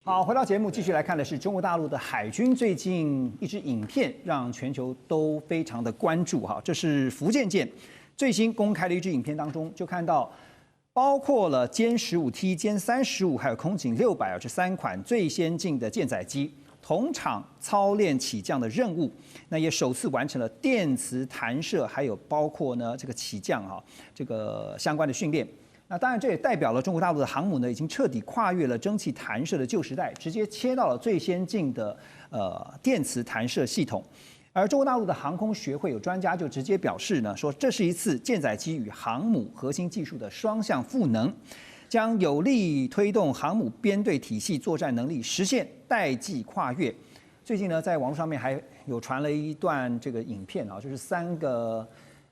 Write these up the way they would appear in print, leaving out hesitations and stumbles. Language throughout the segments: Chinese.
好，回到节目，继续来看的是中国大陆的海军最近一支影片，让全球都非常的关注哈。这是福建舰最新公开的一支影片当中，就看到包括了歼15T、歼35，还有空警600这3款最先进的舰载机同场操练起降的任务，那也首次完成了电磁弹射，还有包括呢这个起降这个相关的训练。那当然，这也代表了中国大陆的航母呢，已经彻底跨越了蒸汽弹射的旧时代，直接切到了最先进的电磁弹射系统。而中国大陆的航空学会有专家就直接表示呢，说这是一次舰载机与航母核心技术的双向赋能，将有力推动航母编队体系作战能力实现代际跨越。最近呢，在网络上面还有传了一段这个影片啊，就是3个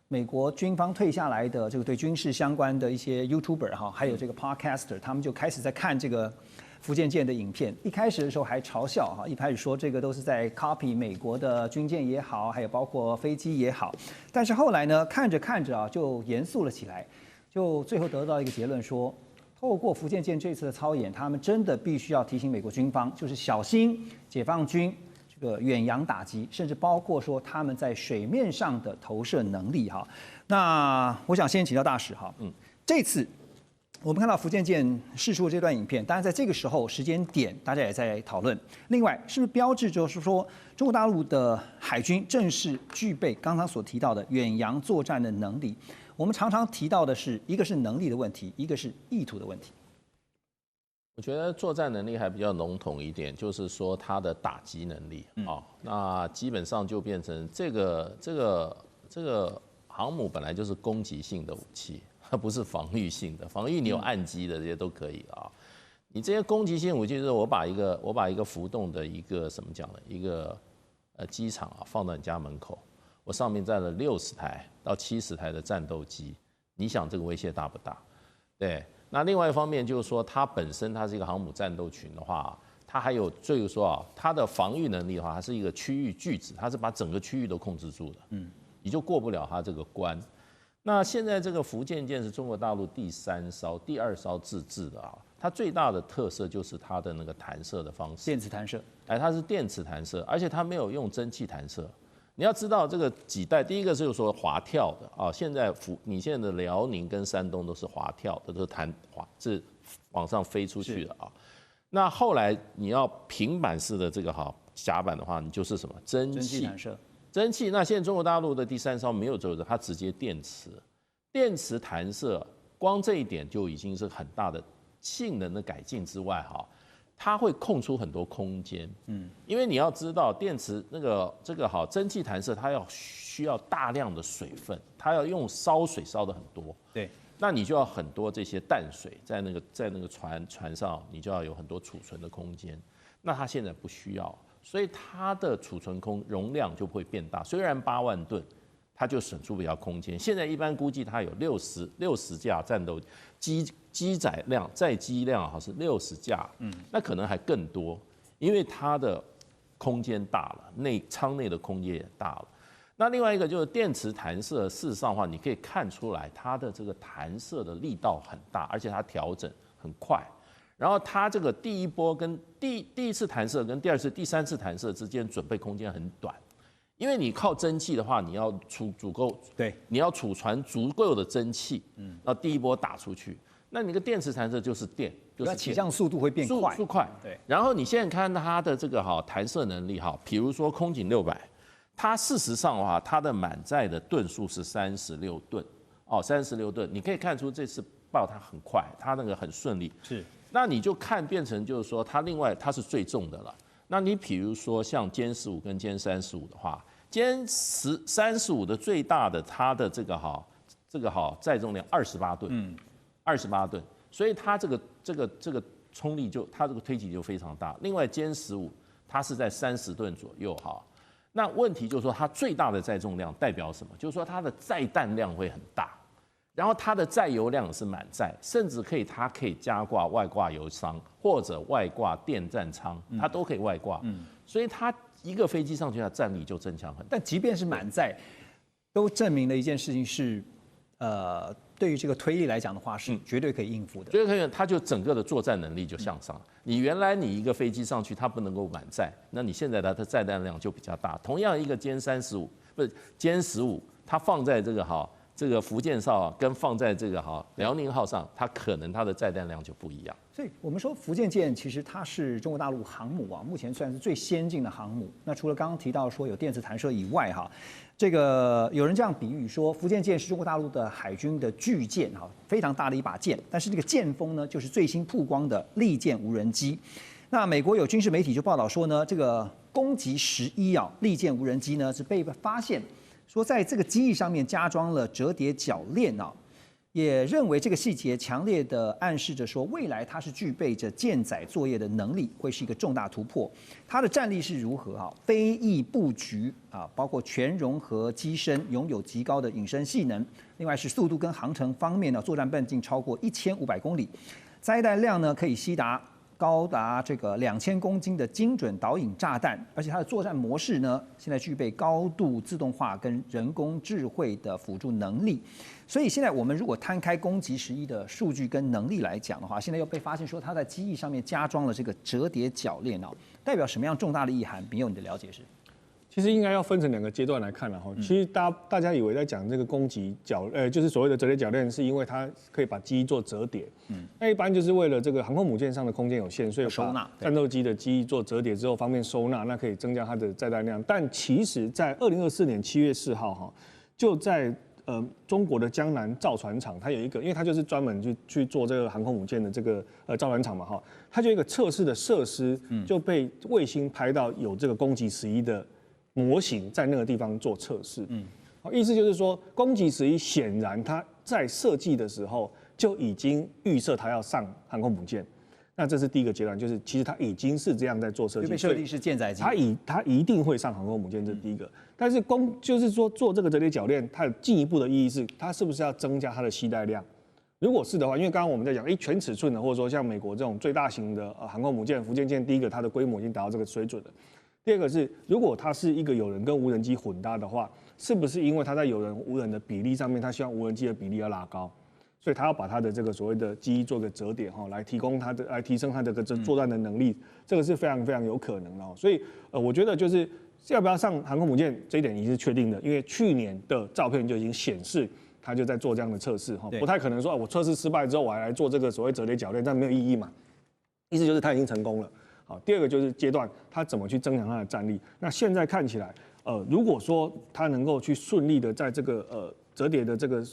美国军方退下来的这个对军事相关的一些 YouTuber 哈，还有这个 Podcaster， 他们就开始在看这个福建舰的影片。一开始的时候还嘲笑哈，一开始说这个都是在 copy 美国的军舰也好，还有包括飞机也好。但是后来呢，看着看着啊，就严肃了起来，就最后得到一个结论说，透过福建舰这次的操演，他们真的必须要提醒美国军方，就是小心解放军这个远洋打击，甚至包括说他们在水面上的投射能力哈。那我想先请教大使哈，这次我们看到福建舰释出这段影片，当然在这个时候时间点，大家也在讨论。另外，是不是标志着是说中国大陆的海军正式具备刚刚所提到的远洋作战的能力？我们常常提到的是，一个是能力的问题，一个是意图的问题。我觉得作战能力还比较笼统一点，就是说它的打击能力啊，那基本上就变成这个航母本来就是攻击性的武器，它不是防御性的。防御你有岸基的这些都可以啊，你这些攻击性武器就是我把一个浮动的一个怎么讲呢？一个机场啊放到你家门口，我上面站了60台到70台的战斗机，你想这个威胁大不大？对。那另外一方面就是说，它本身它是一个航母战斗群的话，它还有就是说啊，它的防御能力的话，它是一个区域拒止，它是把整个区域都控制住的，你就过不了它这个关。那现在这个福建舰是中国大陆第2艘自制的啊，它最大的特色就是它的那个弹射的方式，电磁弹射，它是电磁弹射，而且它没有用蒸汽弹射。你要知道这个几代，第一个就是说滑跳的啊，你现在的辽宁跟山东都是滑跳的，都是是往上飞出去的啊。那后来你要平板式的这个甲板的话，你就是什么蒸汽弹射，蒸汽。那现在中国大陆的第3艘没有这个，它直接电磁弹射，光这一点就已经是很大的性能的改进之外它会空出很多空间，因为你要知道电磁蒸汽弹射，它需要大量的水分，它要用烧水烧的很多，对，那你就要很多这些淡水在那个船上，你就要有很多储存的空间，那它现在不需要，所以它的储存容量就会变大，虽然8万吨，它就省出比较空间。现在一般估计它有60架战斗载机量是60架，那可能还更多，因为它的空间大了，舱内的空间也大了。那另外一个就是电磁弹射，事实上的话，你可以看出来它的这个弹射的力道很大，而且它调整很快。然后它这个第一波跟第一次弹射跟第2次、第3次弹射之间准备空间很短。因为你靠蒸汽的话，你要你要储存足够的蒸汽，然后第一波打出去。那你个电磁弹射就是电，就是起降速度会变快，速快。对。然后你现在看它的这个弹射能力比如说空警600，它事实上的话，它的满载的吨数是36吨，36吨，你可以看出这次爆它很快，它那个很顺利。是。那你就变成就是说，它是最重的了。那你比如说像歼15跟歼35的话，歼35的最大的它的这个载重量28吨，28吨，所以它这个冲力它这个推挤就非常大。另外歼15它是在30吨左右那问题就是说它最大的载重量代表什么？就是说它的载弹量会很大，然后它的载油量是满载，甚至它可以加挂外挂油舱或者外挂电站舱，它都可以外挂。所以它一个飞机上去，它战力就增强很多。但即便是满载，都证明了一件事情是，对于这个推力来讲的话，是绝对可以应付的。绝对可以，它就整个的作战能力就向上。你原来你一个飞机上去，它不能够满载，那你现在它的载弹量就比较大。同样一个歼35不是歼15，它放在这个福建号跟放在这个辽宁号上，它可能它的载弹量就不一样。所以我们说福建舰其实它是中国大陆航母啊，目前算是最先进的航母。那除了刚刚提到说有电磁弹射以外，这个有人这样比喻说，福建舰是中国大陆的海军的巨舰非常大的一把舰。但是这个舰风呢，就是最新曝光的利剑无人机。那美国有军事媒体就报道说呢，这个攻击11利剑无人机呢是被发现。说在这个机翼上面加装了折叠铰链也认为这个细节强烈的暗示着说，未来它是具备着舰载作业的能力，会是一个重大突破。它的战力是如何飞翼布局包括全融合机身，拥有极高的隐身性能。另外是速度跟航程方面呢，作战半径超过1500公里，载弹量呢可以高达这个2000公斤的精准导引炸弹，而且它的作战模式呢，现在具备高度自动化跟人工智慧的辅助能力。所以现在我们如果摊开攻击11的数据跟能力来讲的话，现在又被发现说它在机翼上面加装了这个折叠铰链代表什么样重大的意涵？秉佑，你的了解是？其实应该要分成2个阶段来看了哈。其实大家以为在讲这个攻击就是所谓的折叠铰链，是因为它可以把机翼做折叠。那一般就是为了这个航空母舰上的空间有限，所以把战斗机的机翼做折叠之后方便收纳，那可以增加它的载弹量。但其实，在2024年7月4号就在中国的江南造船厂，它有一个，因为它就是专门去做这个航空母舰的这个造船厂嘛它就有一个测试的设施，就被卫星拍到有这个攻击11的模型在那个地方做测试，意思就是说，攻击11显然它在设计的时候就已经预设它要上航空母舰，那这是第一个阶段，就是其实它已经是这样在做设计，被设定是舰载机，它一定会上航空母舰，这是第一个。但是就是说做这个折叠铰链，它有进一步的意义是，它是不是要增加它的携带量？如果是的话，因为刚刚我们在讲，全尺寸的，或者说像美国这种最大型的航空母舰，福建舰，第一个它的规模已经达到这个水准了。第二个是，如果它是一个有人跟无人机混搭的话，是不是因为它在有人无人的比例上面，它希望无人机的比例要拉高，所以它要把它的这个所谓的机翼做个折叠来提升它的作战的能力，这个是非常非常有可能的。所以我觉得就是要不要上航空母舰这一点已经是确定的，因为去年的照片就已经显示它就在做这样的测试不太可能说我测试失败之后我还来做这个所谓折叠铰链，但没有意义嘛，意思就是它已经成功了。好，第二个就是阶段，它怎么去增强它的战力。那现在看起来，如果说它能够去顺利的在这个折叠的这个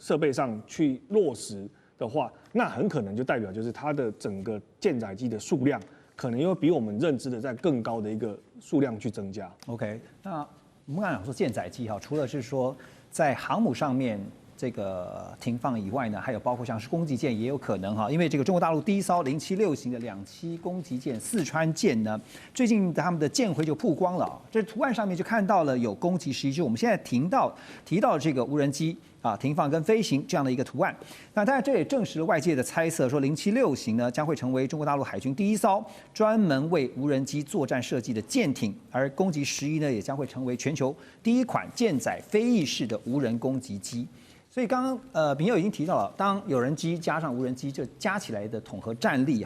设备上去落实的话，那很可能就代表就是它的整个舰载机的数量，可能又比我们认知的在更高的一个数量去增加。OK， 那我们刚才讲说舰载机除了是说在航母上面这个停放以外呢，还有包括像是攻击舰也有可能因为这个中国大陆第一艘076型的2栖攻击舰四川舰呢，最近他们的舰徽就曝光了这图案上面就看到了有攻击11，就是我们现在提到这个无人机停放跟飞行这样的一个图案。那当然这也证实了外界的猜测，说076型呢将会成为中国大陆海军第一艘专门为无人机作战设计的舰艇，而攻击11呢也将会成为全球第一款舰载飞翼式的无人攻击机。所以刚刚秉佑已经提到了，当有人机加上无人机，这加起来的统合战力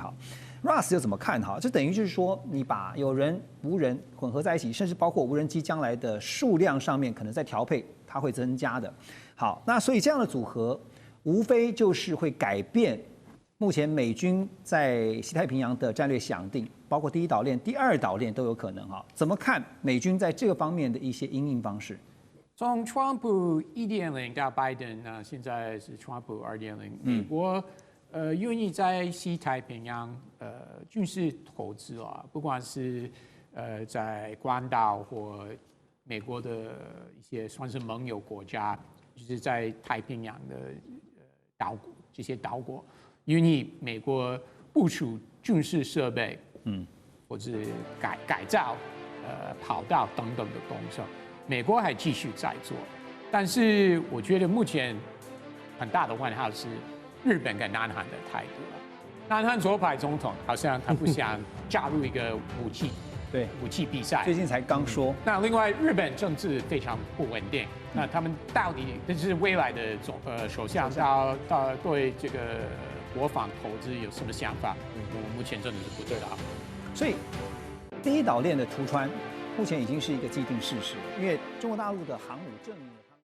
Russ 又怎么看这等于就是说，你把有人无人混合在一起，甚至包括无人机将来的数量上面可能在调配，它会增加的。好，那所以这样的组合，无非就是会改变目前美军在西太平洋的战略想定，包括第1岛链、第2岛链都有可能怎么看美军在这个方面的一些因应方式？从川普1.0到拜登呢，现在是川普2.0，美国愿意在西太平洋军事投资不管是在关岛或美国的一些算是盟友国家，就是在太平洋的这些岛国，愿意美国部署军事设备，或者改造跑道等等的东西。美国还继续在做，但是我觉得目前很大的问号是日本跟南韩的态度。南韩左派总统好像他不想加入一个武器对武器比赛。最近才刚说。那另外，日本政治非常不稳定，那他们到底这是未来的首相到对这个国防投资有什么想法？我们目前真的是不知道。所以第一岛链的突穿，目前已经是一个既定事实，因为中国大陆的航母证明了。